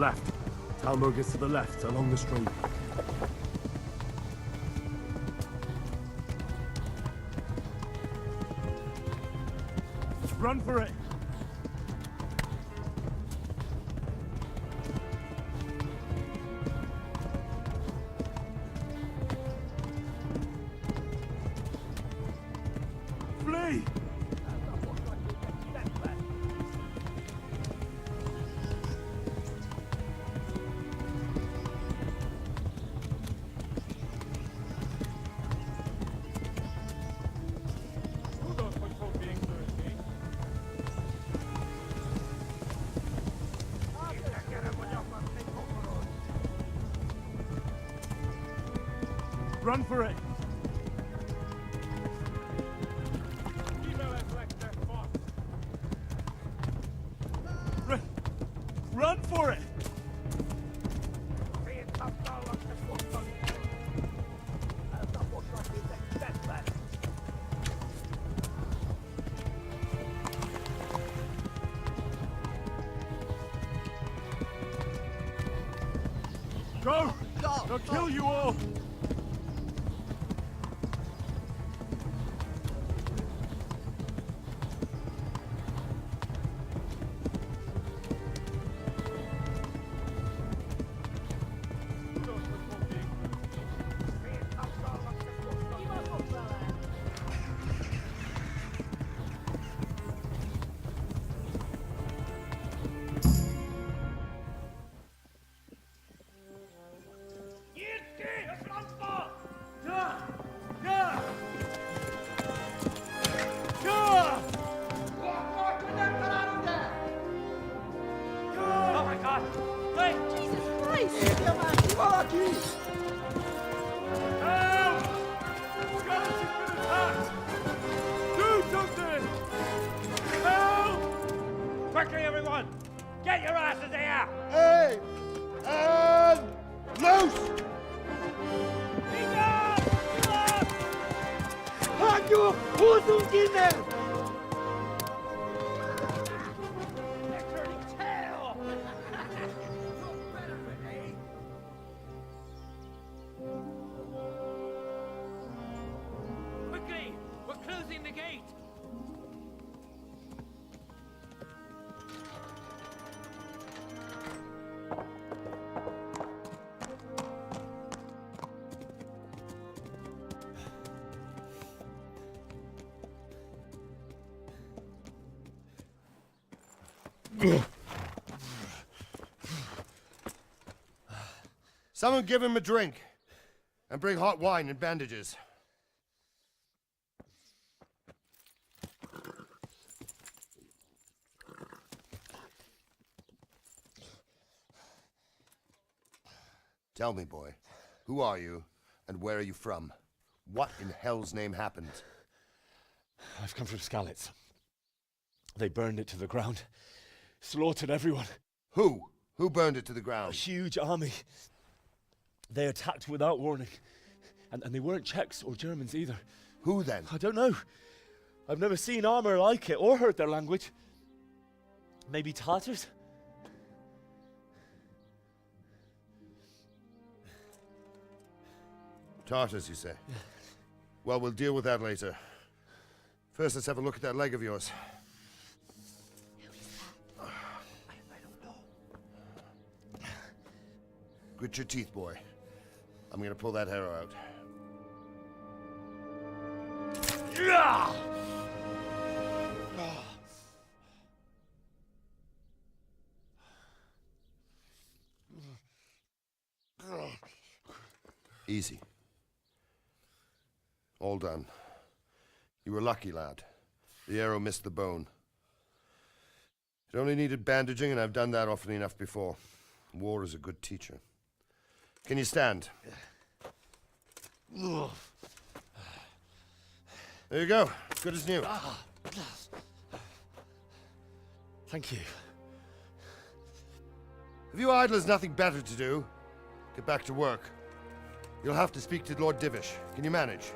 Left. Talmud is to the left, along the stream. Run for it! Flee! Run for it! Run for it! Go! They'll kill you all! Quickly, everyone! Get your asses here! Hey! And loose! Be gone! Hajo! Hosungine! They're turning tail! Quickly! We're closing the gate! Someone give him a drink. And bring hot wine and bandages. Tell me, boy, who are you and where are you from? What in hell's name happened? I've come from Skalitz. They burned it to the ground, slaughtered everyone. Who? Who burned it to the A ground? huge army. They attacked without warning. And they weren't Czechs or Germans either. Who then? I don't know. I've never seen armor like it or heard their language. Maybe Tatars? Tartars, you say? Well, we'll deal with that later. First, let's have a look at that leg of yours. I don't know. Grit your teeth, boy. I'm gonna pull that hair out. Easy. All done. You were lucky, lad. The arrow missed the bone. It only needed bandaging, and I've done that often enough before. War is a good teacher. Can you stand? There you go. Good as new. Thank you. If you idlers nothing better to do, get back to work. You'll have to speak to Lord Divish. Can you manage?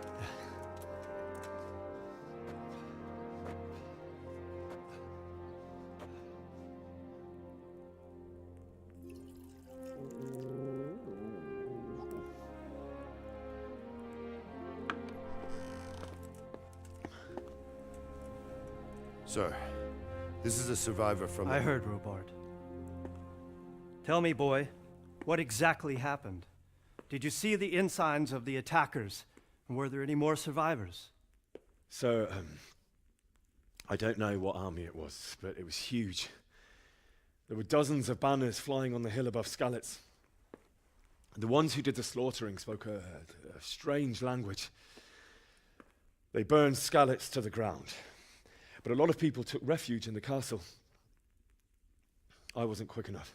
Sir, this is a survivor from... I heard, Robard. Tell me, boy, what exactly happened? Did you see the ensigns of the attackers? And were there any more survivors? So, I don't know what army it was, but it was huge. There were dozens of banners flying on the hill above Skalitz. The ones who did the slaughtering spoke a strange language. They burned Skalitz to the ground. But a lot of people took refuge in the castle. I wasn't quick enough.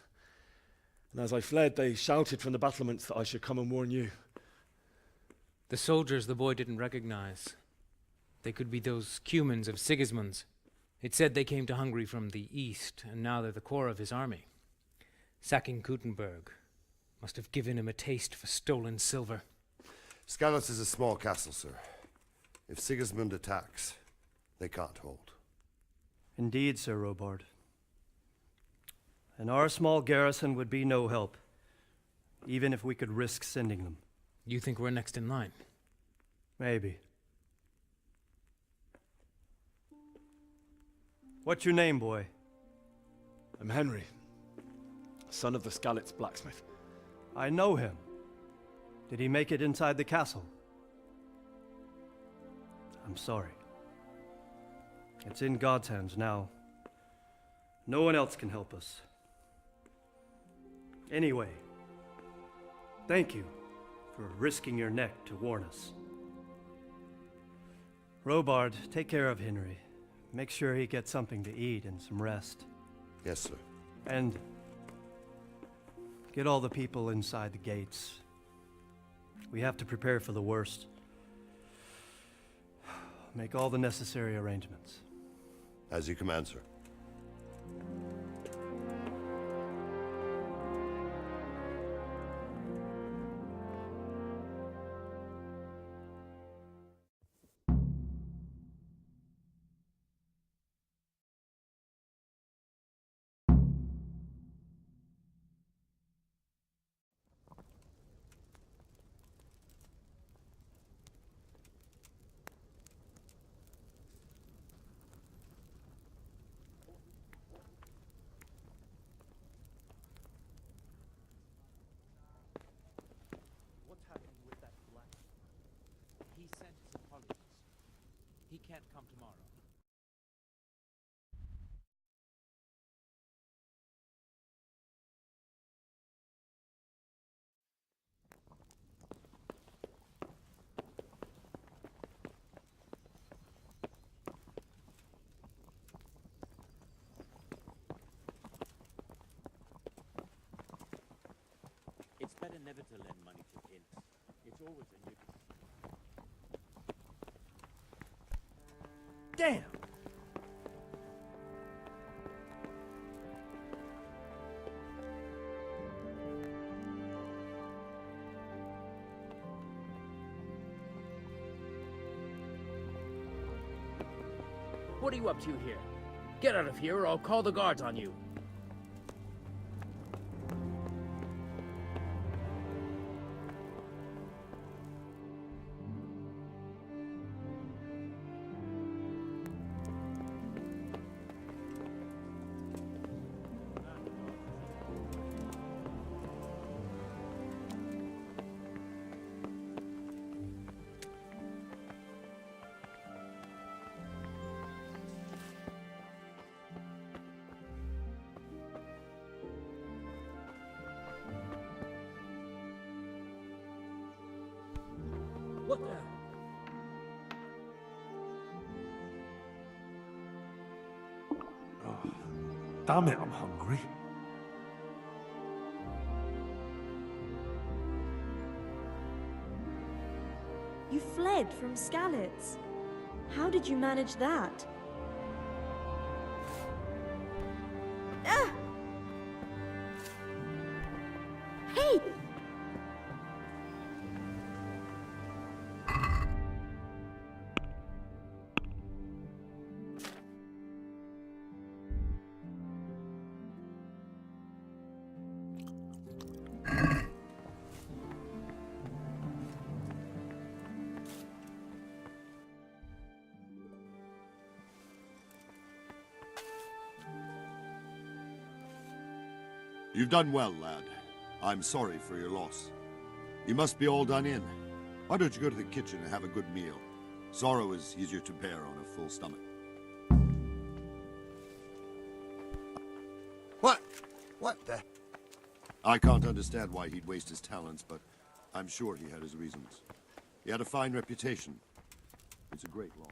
And as I fled, they shouted from the battlements that I should come and warn you. The soldiers the boy didn't recognize. They could be those Cumans of Sigismund's. It said they came to Hungary from the east, and now they're the core of his army. Sacking Gutenberg must have given him a taste for stolen silver. Skalitz is a small castle, sir. If Sigismund attacks, they can't hold. Indeed, Sir Robard. And our small garrison would be no help, even if we could risk sending them. You think we're next in line? Maybe. What's your name, boy? I'm Henry, son of the Skalitz blacksmith. I know him. Did he make it inside the castle? I'm sorry. It's in God's hands now. No one else can help us. Anyway, thank you for risking your neck to warn us. Robard, take care of Henry. Make sure he gets something to eat and some rest. Yes, sir. And get all the people inside the gates. We have to prepare for the worst. Make all the necessary arrangements. As you command, sir. What's happening with that black? He sent his apologies. He can't come tomorrow. It's better never to lend money to imps. It's always a new... Damn! What are you up to here? Get out of here or I'll call the guards on you. What the? Damn it, I'm hungry. You fled from Skalitz. How did you manage that? Ah! Hey! You've done well, lad. I'm sorry for your loss. You must be all done in. Why don't you go to the kitchen and have a good meal? Sorrow is easier to bear on a full stomach. What the? I can't understand why he'd waste his talents, but I'm sure he had his reasons. He had a fine reputation. It's a great loss.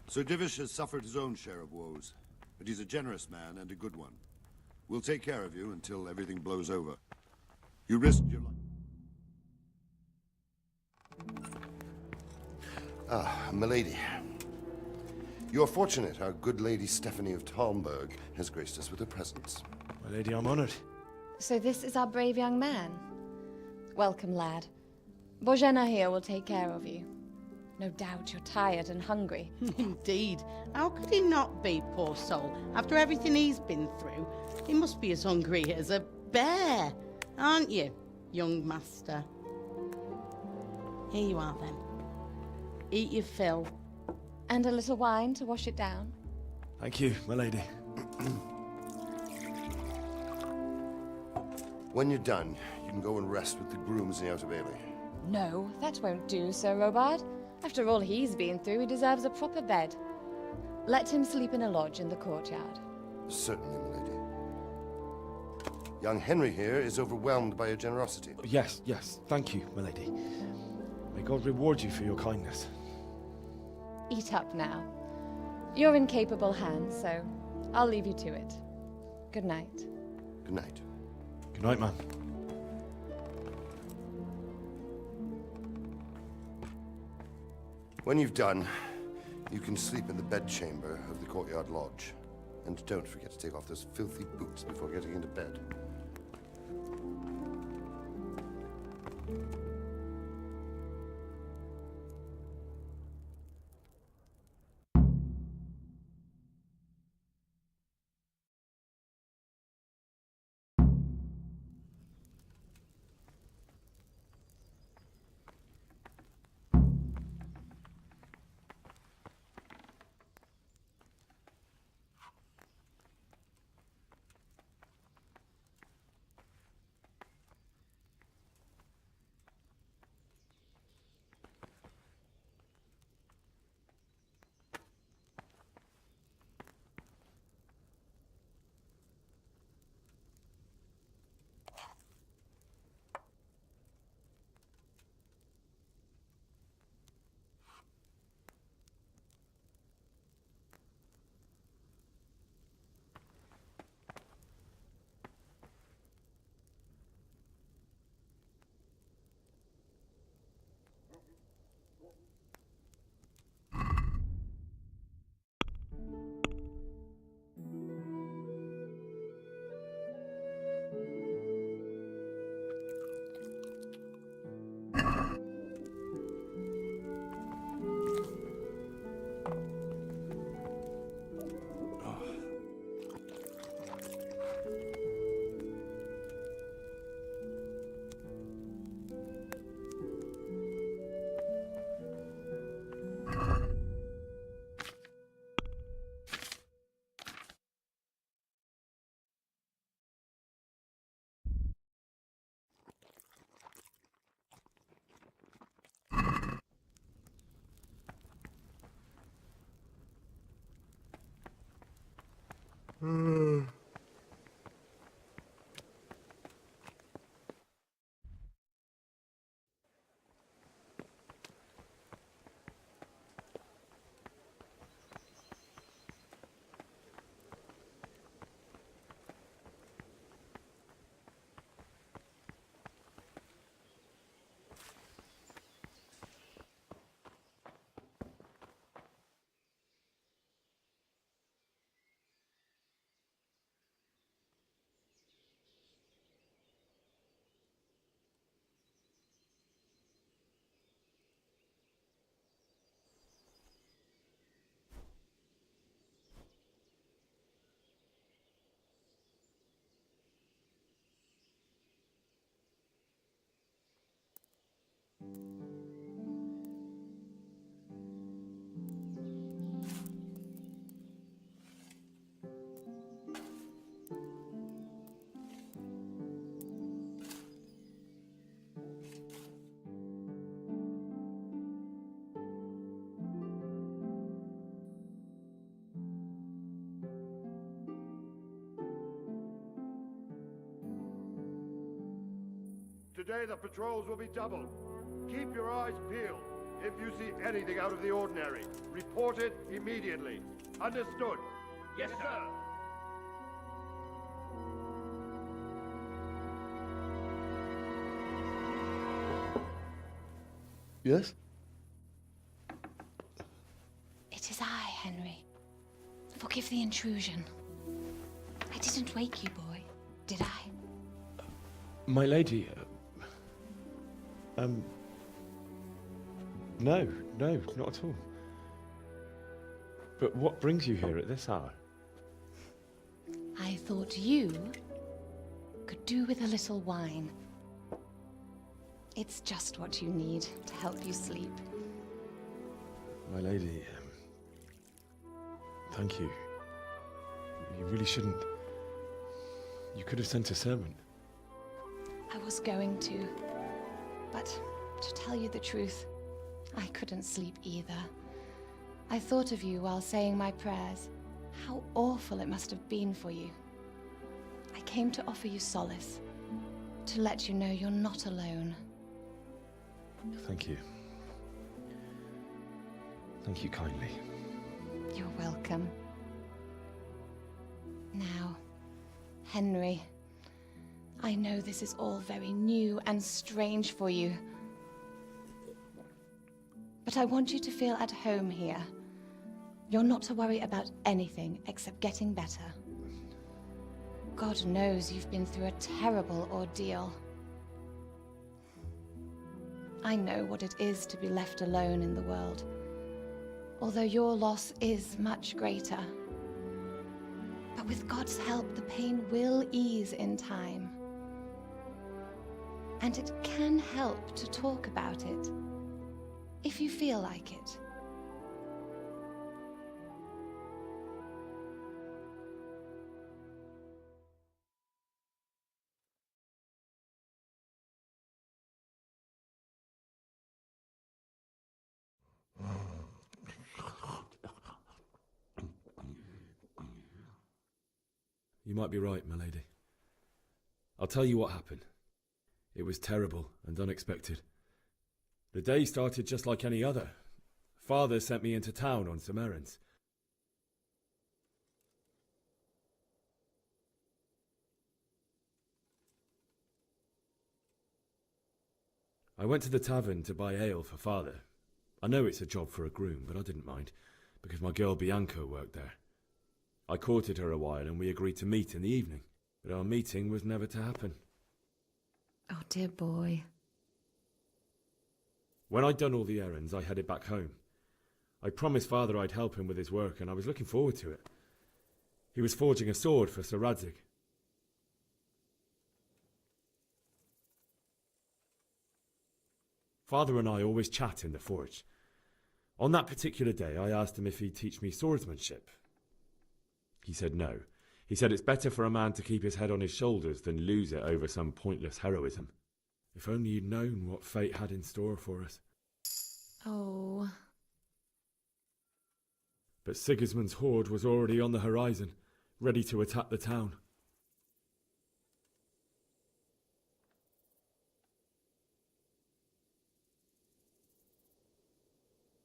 Sir Divish has suffered his own share of woes, but he's a generous man and a good one. We'll take care of you until everything blows over. You risked your life. Ah, milady. You're fortunate our good lady Stephanie of Talmberg has graced us with her presence. My lady, I'm honored. So this is our brave young man. Welcome, lad. Bojena here will take care of you. No doubt you're tired and hungry. Indeed. How could he not be, poor soul? After everything he's been through, he must be as hungry as a bear, aren't you, young master? Here you are, then. Eat your fill. And a little wine to wash it down. Thank you, my lady. When you're done, you can go and rest with the grooms in the Outer Bailey. No, that won't do, Sir Robard. After all he's been through, he deserves a proper bed. Let him sleep in a lodge in the courtyard. Certainly, milady. Young Henry here is overwhelmed by your generosity. Yes, thank you, my lady. May God reward you for your kindness. Eat up now. You're in capable hands, so I'll leave you to it. Good night. Good night. Good night, man. When you've done, you can sleep in the bedchamber of the courtyard lodge. And don't forget to take off those filthy boots before getting into bed. Today the patrols will be doubled. Keep your eyes peeled. If you see anything out of the ordinary, report it immediately. Understood? Yes, sir. Yes? It is I, Henry. Forgive the intrusion. I didn't wake you, boy, did I? My lady, no, not at all. But what brings you here at this hour? I thought you could do with a little wine. It's just what you need to help you sleep. My lady, thank you. You really shouldn't. You could have sent a servant. I was going to, but to tell you the truth, I couldn't sleep either. I thought of you while saying my prayers. How awful it must have been for you. I came to offer you solace, to let you know you're not alone. Thank you. Thank you kindly. You're welcome. Now, Henry, I know this is all very new and strange for you, but I want you to feel at home here. You're not to worry about anything except getting better. God knows you've been through a terrible ordeal. I know what it is to be left alone in the world, although your loss is much greater. But with God's help, the pain will ease in time. And it can help to talk about it, if you feel like it. You might be right, my lady. I'll tell you what happened. It was terrible and unexpected. The day started just like any other. Father sent me into town on some errands. I went to the tavern to buy ale for Father. I know it's a job for a groom, but I didn't mind, because my girl Bianca worked there. I courted her a while and we agreed to meet in the evening, but our meeting was never to happen. Oh, dear boy. When I'd done all the errands, I headed back home. I promised Father I'd help him with his work, and I was looking forward to it. He was forging a sword for Sir Radzig. Father and I always chat in the forge. On that particular day, I asked him if he'd teach me swordsmanship. He said no. He said it's better for a man to keep his head on his shoulders than lose it over some pointless heroism. If only you'd known what fate had in store for us. Oh. But Sigismund's horde was already on the horizon, ready to attack the town.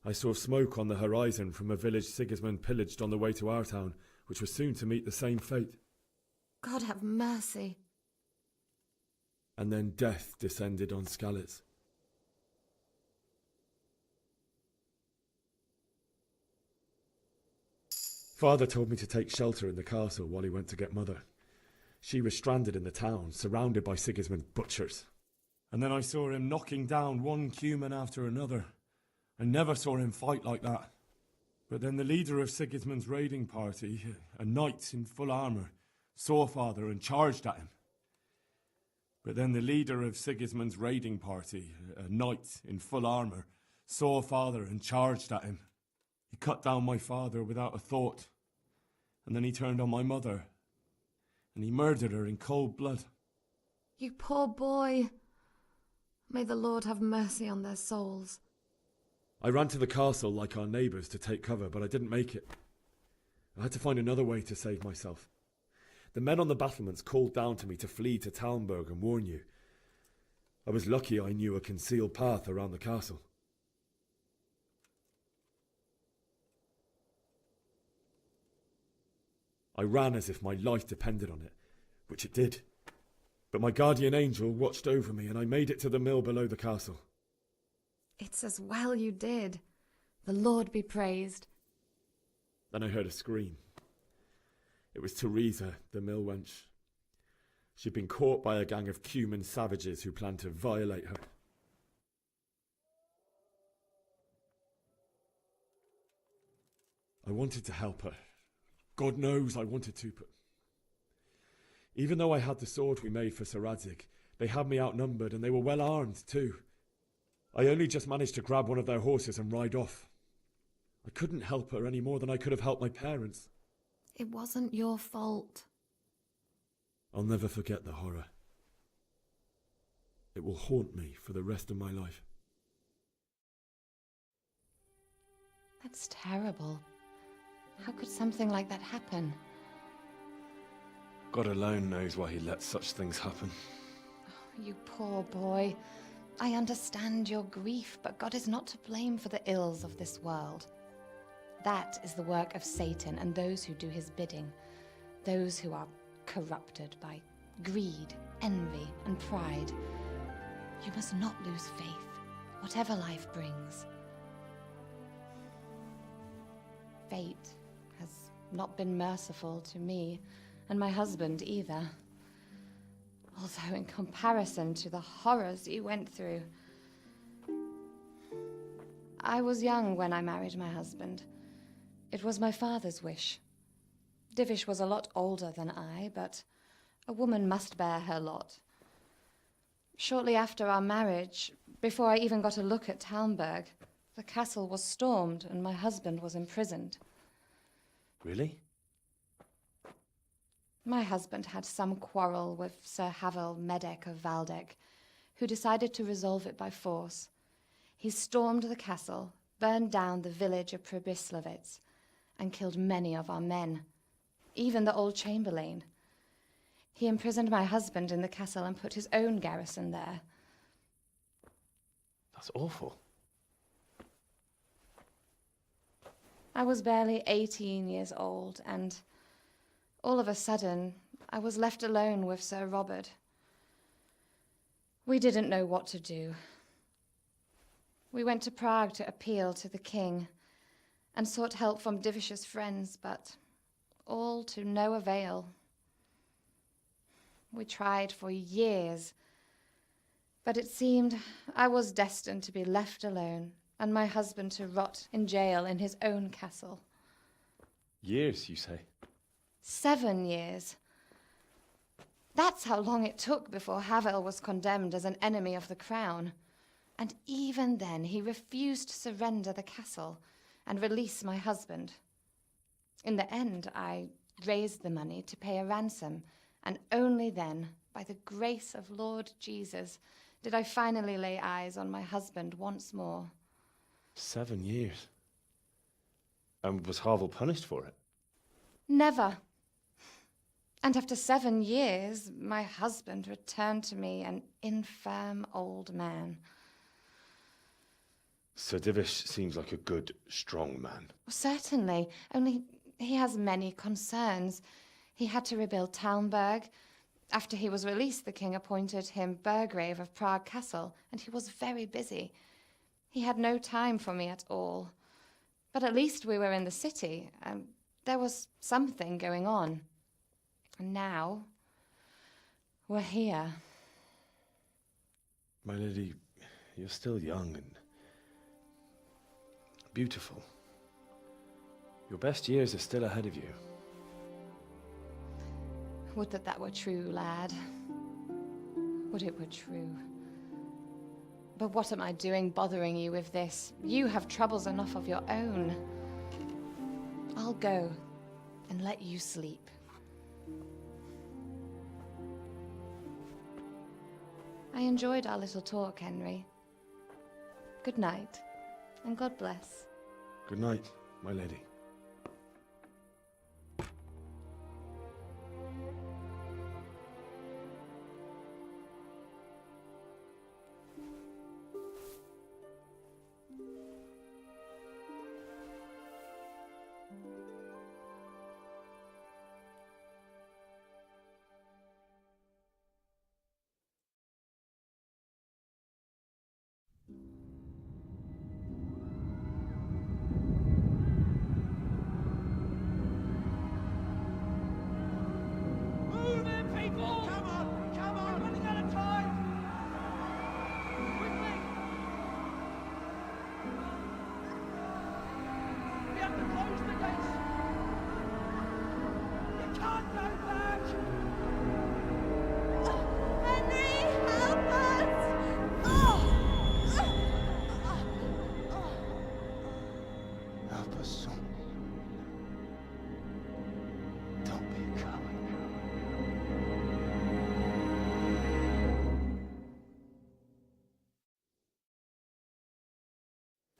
I saw smoke on the horizon from a village Sigismund pillaged on the way to our town, which was soon to meet the same fate. God have mercy. And then death descended on Skalitz. Father told me to take shelter in the castle while he went to get Mother. She was stranded in the town, surrounded by Sigismund's butchers. And then I saw him knocking down one Cuman after another. I never saw him fight like that. But then the leader of Sigismund's raiding party, a knight in full armour, saw Father and charged at him. But then the leader of Sigismund's raiding party, a knight in full armour, saw Father and charged at him. He cut down my father without a thought, and then he turned on my mother, and he murdered her in cold blood. You poor boy. May the Lord have mercy on their souls. I ran to the castle like our neighbours to take cover, but I didn't make it. I had to find another way to save myself. The men on the battlements called down to me to flee to Talmberg and warn you. I was lucky I knew a concealed path around the castle. I ran as if my life depended on it, which it did. But my guardian angel watched over me and I made it to the mill below the castle. It's as well you did. The Lord be praised. Then I heard a scream. It was Teresa, the mill wench. She'd been caught by a gang of Cuman savages who planned to violate her. I wanted to help her. God knows I wanted to, but even though I had the sword we made for Sir Radzig, they had me outnumbered and they were well armed too. I only just managed to grab one of their horses and ride off. I couldn't help her any more than I could have helped my parents. It wasn't your fault. I'll never forget the horror. It will haunt me for the rest of my life. That's terrible. How could something like that happen? God alone knows why he lets such things happen. Oh, you poor boy. I understand your grief, but God is not to blame for the ills of this world. That is the work of Satan and those who do his bidding. Those who are corrupted by greed, envy, and pride. You must not lose faith, whatever life brings. Fate has not been merciful to me, and my husband either. Although in comparison to the horrors you went through. I was young when I married my husband. It was my father's wish. Divish was a lot older than I, but a woman must bear her lot. Shortly after our marriage, before I even got a look at Talmberg, the castle was stormed and my husband was imprisoned. Really? My husband had some quarrel with Sir Havel Medek of Valdek, who decided to resolve it by force. He stormed the castle, burned down the village of Pribyslavitz, and killed many of our men, even the old chamberlain. He imprisoned my husband in the castle and put his own garrison there. That's awful. I was barely 18 years old, and all of a sudden, I was left alone with Sir Robert. We didn't know what to do. We went to Prague to appeal to the king and sought help from Divish's friends, but all to no avail. We tried for years, but it seemed I was destined to be left alone and my husband to rot in jail in his own castle. Years, you say? 7 years. That's how long it took before Havel was condemned as an enemy of the crown. And even then, he refused to surrender the castle and release my husband. In the end, I raised the money to pay a ransom, and only then, by the grace of Lord Jesus, did I finally lay eyes on my husband once more. 7 years? And was Havel punished for it? Never. And after 7 years, my husband returned to me an infirm old man. Sir Divish seems like a good, strong man. Certainly, only he has many concerns. He had to rebuild Talmberg. After he was released, the king appointed him Burgrave of Prague Castle, and he was very busy. He had no time for me at all. But at least we were in the city, and there was something going on. And now, we're here. My lady, you're still young and beautiful. Your best years are still ahead of you. Would that that were true, lad. Would it were true. But what am I doing bothering you with this? You have troubles enough of your own. I'll go and let you sleep. I enjoyed our little talk, Henry. Good night, and God bless. Good night, my lady.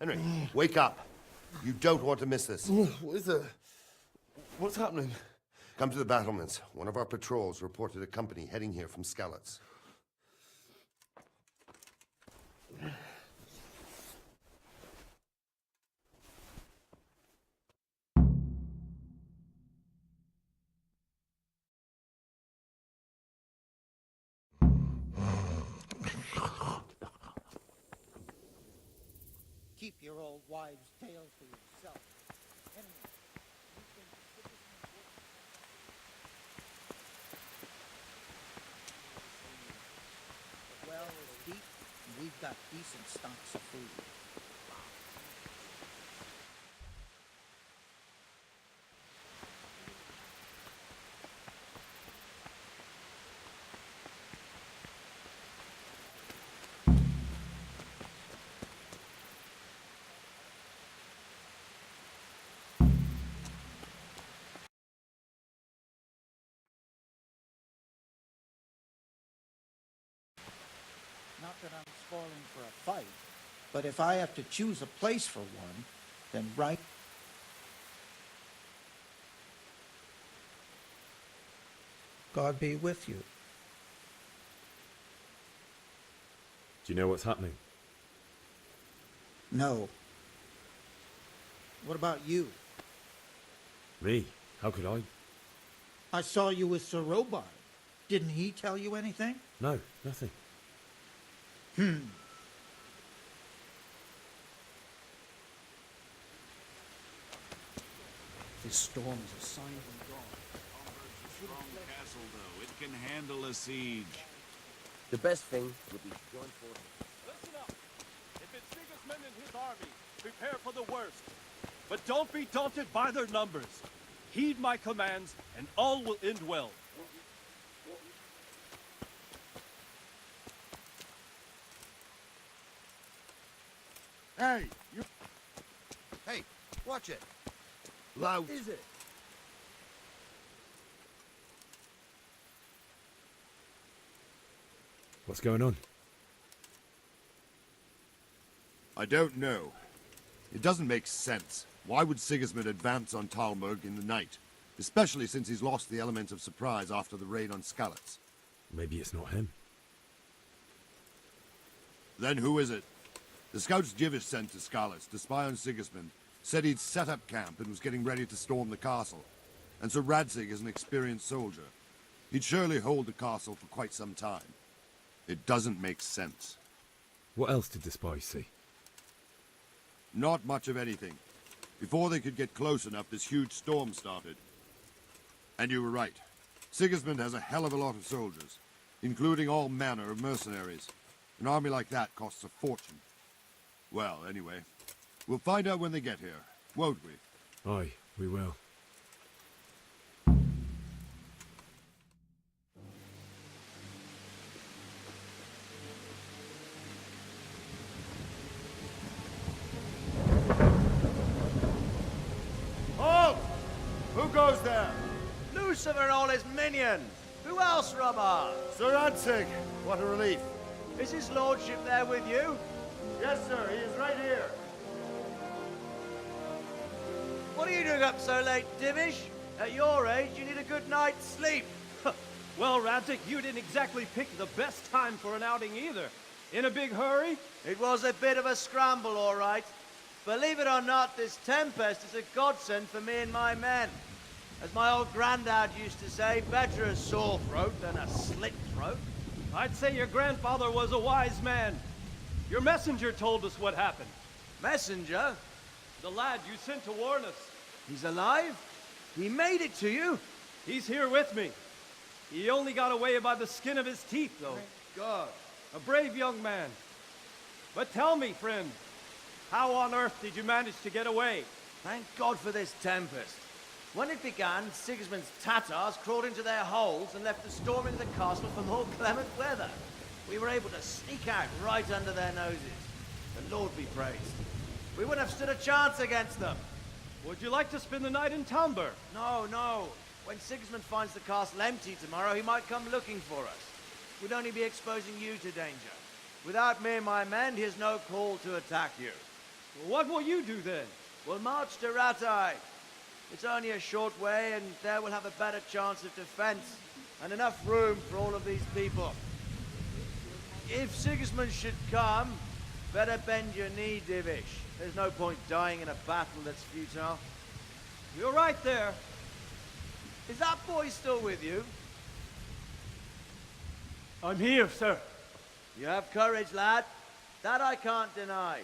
Henry, wake up. You don't want to miss this. What is it? What's happening? Come to the battlements. One of our patrols reported a company heading here from Skalitz. Keep your old wives' tales to yourself. Anyway, you think the well is deep, and we've got decent stocks of food. Not that I'm spoiling for a fight, but if I have to choose a place for one, then right... God be with you. Do you know what's happening? No. What about you? Me? How could I? I saw you with Sir Robard. Didn't he tell you anything? No, nothing. This storm's a sign from God. It's a strong castle, though. It can handle a siege. The best thing would be to join forces. Listen up. If it's Sigismund and his army, prepare for the worst. But don't be daunted by their numbers. Heed my commands, and all will end well. Hey, you... Hey, watch it. Loud. Is it? What's going on? I don't know. It doesn't make sense. Why would Sigismund advance on Talmberg in the night? Especially since he's lost the element of surprise after the raid on Skalitz. Maybe it's not him. Then who is it? The scouts Jivish sent to Skalitz to spy on Sigismund said he'd set up camp and was getting ready to storm the castle. And Sir Radzig is an experienced soldier. He'd surely hold the castle for quite some time. It doesn't make sense. What else did the spies see? Not much of anything. Before they could get close enough, this huge storm started. And you were right. Sigismund has a hell of a lot of soldiers, including all manner of mercenaries. An army like that costs a fortune. Well, anyway, we'll find out when they get here, won't we? Aye, we will. Halt! Who goes there? Lucifer and all his minions. Who else, Robert? Sir Radzig, what a relief. Is his lordship there with you? Yes, sir, he is right here. What are you doing up so late, Divish? At your age, you need a good night's sleep. Well, Radzig, you didn't exactly pick the best time for an outing either. In a big hurry? It was a bit of a scramble, all right. Believe it or not, this tempest is a godsend for me and my men. As my old granddad used to say, better a sore throat than a slit throat. I'd say your grandfather was a wise man. Your messenger told us what happened. Messenger? The lad you sent to warn us. He's alive? He made it to you? He's here with me. He only got away by the skin of his teeth, though. Thank God. A brave young man. But tell me, friend, how on earth did you manage to get away? Thank God for this tempest. When it began, Sigismund's Tatars crawled into their holes and left the storm in the castle for more clement weather. We were able to sneak out right under their noses. The Lord be praised. We wouldn't have stood a chance against them. Would you like to spend the night in Talmberg? No, no. When Sigismund finds the castle empty tomorrow, he might come looking for us. We'd only be exposing you to danger. Without me and my men, he has no call to attack you. What will you do then? We'll march to Ratai. It's only a short way, and there we'll have a better chance of defense and enough room for all of these people. If Sigismund should come, better bend your knee, Divish. There's no point dying in a battle that's futile. You're right there. Is that boy still with you? I'm here, sir. You have courage, lad. That I can't deny.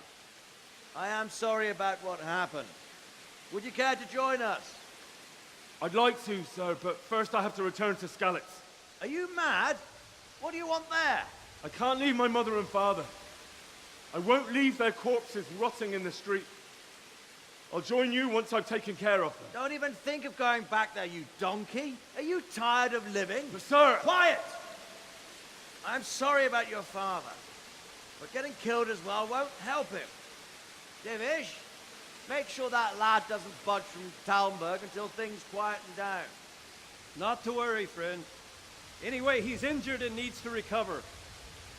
I am sorry about what happened. Would you care to join us? I'd like to, sir, but first I have to return to Skalitz. Are you mad? What do you want there? I can't leave my mother and father. I won't leave their corpses rotting in the street. I'll join you once I've taken care of them. Don't even think of going back there, you donkey. Are you tired of living? But sir! Quiet! I'm sorry about your father, but getting killed as well won't help him. Divish, make sure that lad doesn't budge from Talmberg until things quieten down. Not to worry, friend. Anyway, he's injured and needs to recover.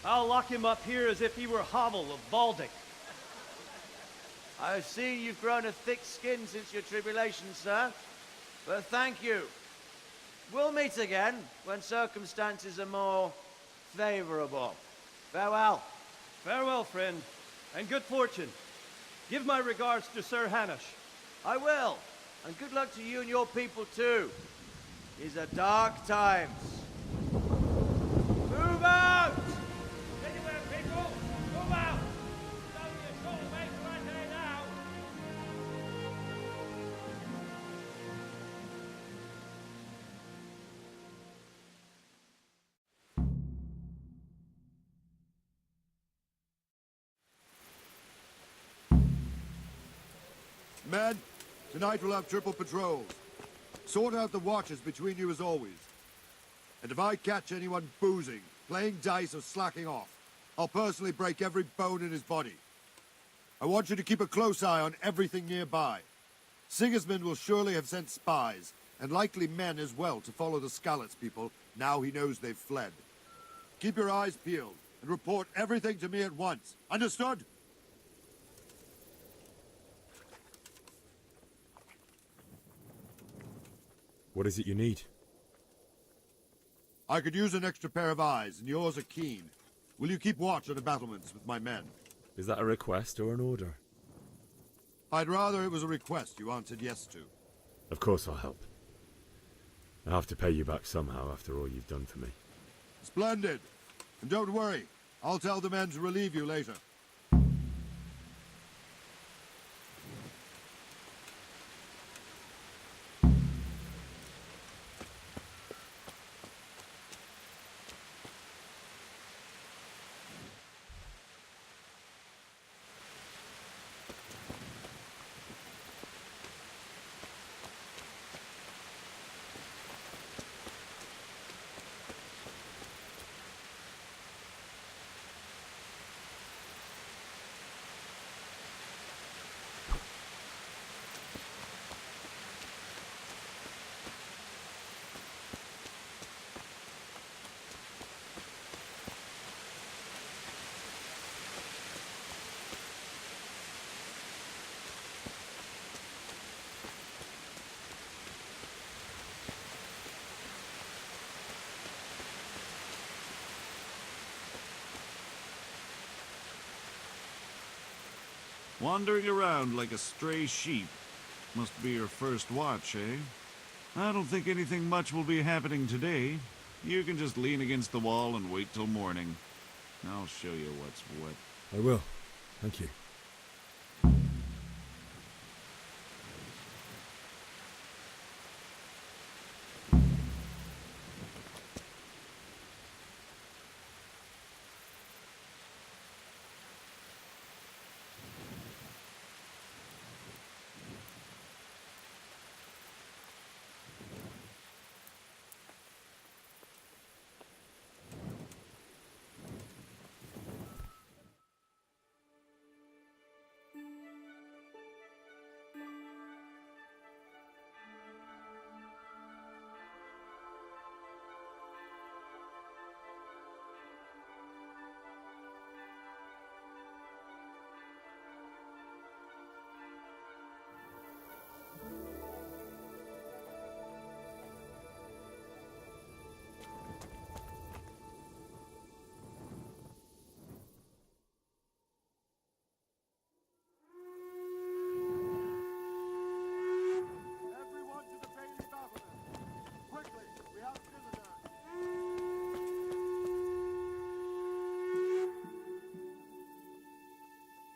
I'll lock him up here as if he were Havel of Baldic. I've seen you've grown a thick skin since your tribulation, sir. But thank you. We'll meet again when circumstances are more favorable. Farewell. Farewell, friend, and good fortune. Give my regards to Sir Hanush. I will. And good luck to you and your people, too. These are dark times. Move out! Anywhere, people! Move out! It's only a short way to Ratai now. Men, tonight we'll have triple patrols. Sort out the watches between you as always. And if I catch anyone boozing, playing dice, or slacking off, I'll personally break every bone in his body. I want you to keep a close eye on everything nearby. Sigismund will surely have sent spies, and likely men as well, to follow the Skalitz people now he knows they've fled. Keep your eyes peeled, and report everything to me at once. Understood? What is it you need? I could use an extra pair of eyes, and yours are keen. Will you keep watch on the battlements with my men? Is that a request or an order? I'd rather it was a request you answered yes to. Of course I'll help. I have to pay you back somehow after all you've done for me. Splendid. And don't worry, I'll tell the men to relieve you later. Wandering around like a stray sheep. Must be your first watch, eh? I don't think anything much will be happening today. You can just lean against the wall and wait till morning. I'll show you what's what. I will. Thank you.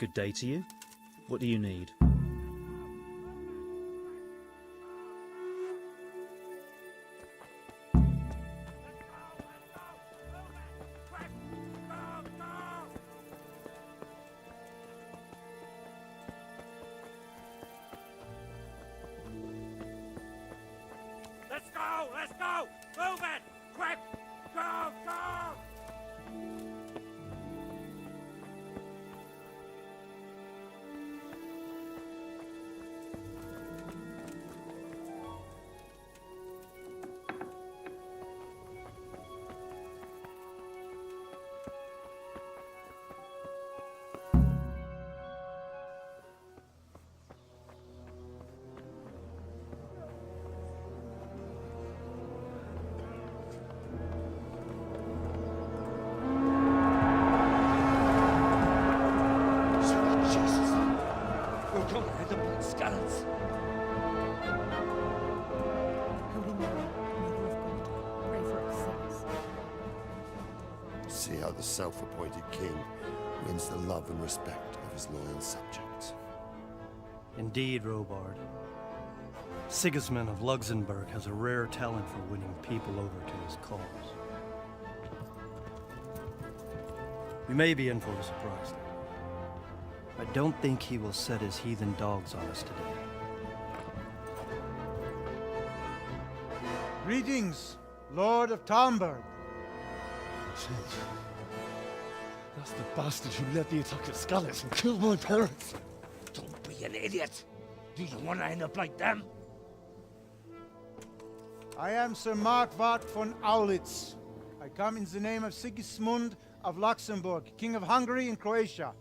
Good day to you. What do you need? Let's go! Let's go! Move it! Quick! Go! Go! See how the self-appointed king wins the love and respect of his loyal subjects. Indeed, Robard. Sigismund of Luxembourg has a rare talent for winning people over to his cause. We may be in for a surprise, though. I don't think he will set his heathen dogs on us today. Greetings, Lord of Talmberg. That's the bastard who led the attack at Scalets and killed my parents. Don't be an idiot. Do you want to end up like them? I am Sir Markwart von Aulitz. I come in the name of Sigismund of Luxembourg, King of Hungary and Croatia,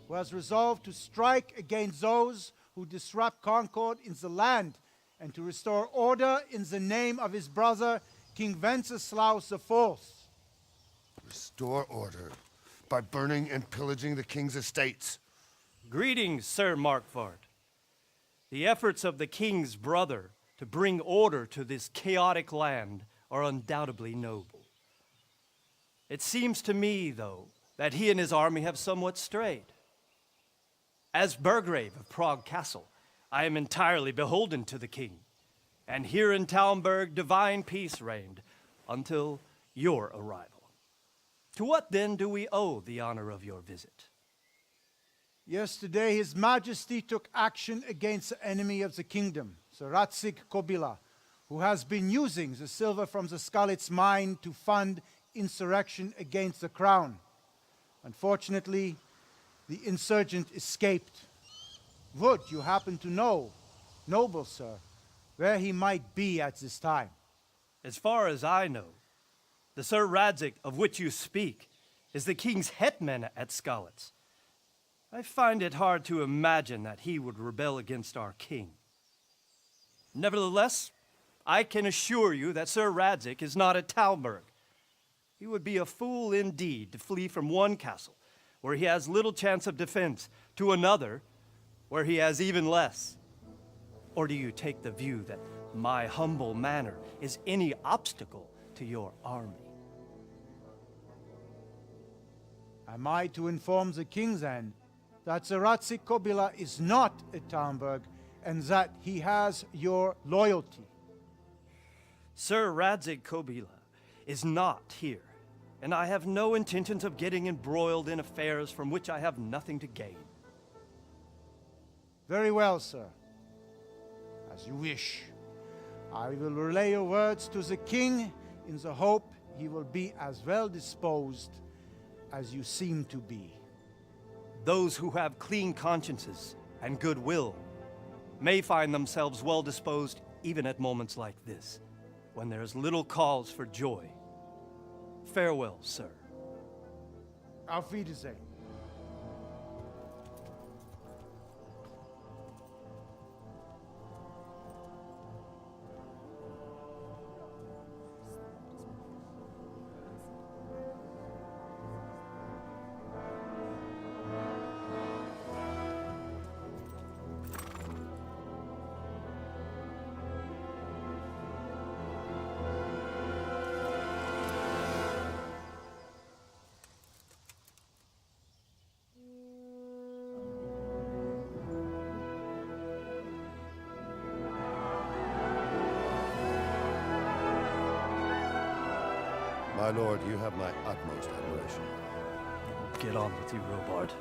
who has resolved to strike against those who disrupt concord in the land and to restore order in the name of his brother, King Wenceslaus IV. Restore order by burning and pillaging the king's estates. Greetings, Sir Markwart. The efforts of the king's brother to bring order to this chaotic land are undoubtedly noble. It seems to me, though, that he and his army have somewhat strayed. As Burgrave of Prague Castle, I am entirely beholden to the king, and here in Talmberg divine peace reigned until your arrival. To what then do we owe the honor of your visit? Yesterday, His Majesty took action against the enemy of the kingdom, Sir Radzig Kobyla, who has been using the silver from the Skalitz mine to fund insurrection against the crown. Unfortunately, the insurgent escaped. Would you happen to know, noble sir, where he might be at this time? As far as I know, the Sir Radzig of which you speak is the king's hetman at Skalitz. I find it hard to imagine that he would rebel against our king. Nevertheless, I can assure you that Sir Radzig is not at Talmberg. He would be a fool indeed to flee from one castle where he has little chance of defense to another where he has even less. Or do you take the view that my humble manner is any obstacle to your army? Am I to inform the king then that Sir Radzig Kobyla is not at Talmberg and that he has your loyalty? Sir Radzig Kobyla is not here, and I have no intentions of getting embroiled in affairs from which I have nothing to gain. Very well, sir. As you wish. I will relay your words to the king in the hope he will be as well disposed as you seem to be. Those who have clean consciences and goodwill may find themselves well disposed even at moments like this, when there is little cause for joy. Farewell, sir. Auf Wiedersehen. My lord, you have my utmost admiration. Get on with you, Robard.